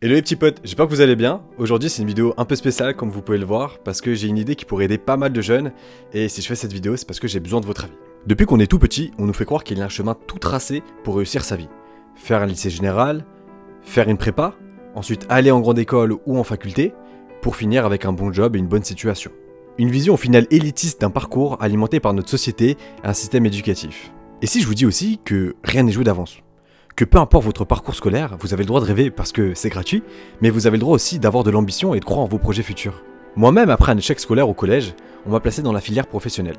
Hello les petits potes, j'espère que vous allez bien. Aujourd'hui c'est une vidéo un peu spéciale comme vous pouvez le voir parce que j'ai une idée qui pourrait aider pas mal de jeunes et si je fais cette vidéo c'est parce que j'ai besoin de votre avis. Depuis qu'on est tout petit, on nous fait croire qu'il y a un chemin tout tracé pour réussir sa vie. Faire un lycée général, faire une prépa, ensuite aller en grande école ou en faculté pour finir avec un bon job et une bonne situation. Une vision au final élitiste d'un parcours alimenté par notre société et un système éducatif. Et si je vous dis aussi que rien n'est joué d'avance, que peu importe votre parcours scolaire, vous avez le droit de rêver parce que c'est gratuit, mais vous avez le droit aussi d'avoir de l'ambition et de croire en vos projets futurs. Moi-même, après un échec scolaire au collège, on m'a placé dans la filière professionnelle,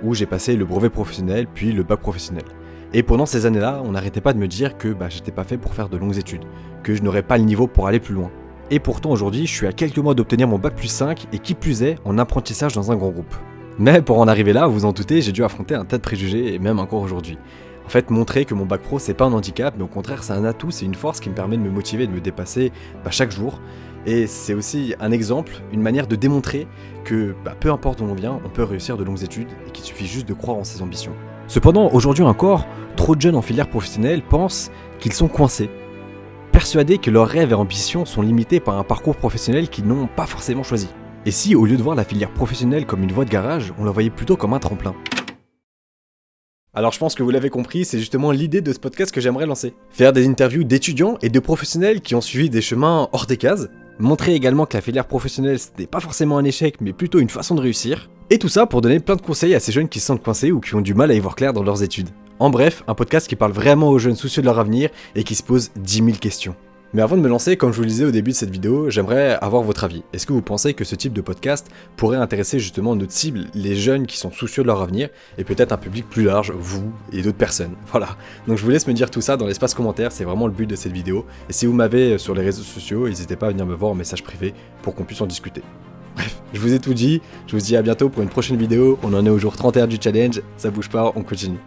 où j'ai passé le brevet professionnel puis le bac professionnel. Et pendant ces années-là, on n'arrêtait pas de me dire que j'étais pas fait pour faire de longues études, que je n'aurais pas le niveau pour aller plus loin. Et pourtant aujourd'hui, je suis à quelques mois d'obtenir mon bac plus 5 et qui plus est, en apprentissage dans un grand groupe. Mais pour en arriver là, vous en doutez, j'ai dû affronter un tas de préjugés et même encore aujourd'hui. En fait, montrer que mon bac pro c'est pas un handicap, mais au contraire c'est un atout, c'est une force qui me permet de me motiver, de me dépasser chaque jour. Et c'est aussi un exemple, une manière de démontrer que peu importe d'où on vient, on peut réussir de longues études et qu'il suffit juste de croire en ses ambitions. Cependant, aujourd'hui encore, trop de jeunes en filière professionnelle pensent qu'ils sont coincés, persuadés que leurs rêves et ambitions sont limités par un parcours professionnel qu'ils n'ont pas forcément choisi. Et si, au lieu de voir la filière professionnelle comme une voie de garage, on la voyait plutôt comme un tremplin? Alors je pense que vous l'avez compris, c'est justement l'idée de ce podcast que j'aimerais lancer. Faire des interviews d'étudiants et de professionnels qui ont suivi des chemins hors des cases, montrer également que la filière professionnelle ce n'est pas forcément un échec mais plutôt une façon de réussir, et tout ça pour donner plein de conseils à ces jeunes qui se sentent coincés ou qui ont du mal à y voir clair dans leurs études. En bref, un podcast qui parle vraiment aux jeunes soucieux de leur avenir et qui se posent 10 000 questions. Mais avant de me lancer, comme je vous le disais au début de cette vidéo, j'aimerais avoir votre avis. Est-ce que vous pensez que ce type de podcast pourrait intéresser justement notre cible, les jeunes qui sont soucieux de leur avenir, et peut-être un public plus large, vous et d'autres personnes. Voilà. Donc je vous laisse me dire tout ça dans l'espace commentaire, c'est vraiment le but de cette vidéo. Et si vous m'avez sur les réseaux sociaux, n'hésitez pas à venir me voir en message privé pour qu'on puisse en discuter. Bref, je vous ai tout dit, je vous dis à bientôt pour une prochaine vidéo, on en est au jour 31 du challenge, ça bouge pas, on continue.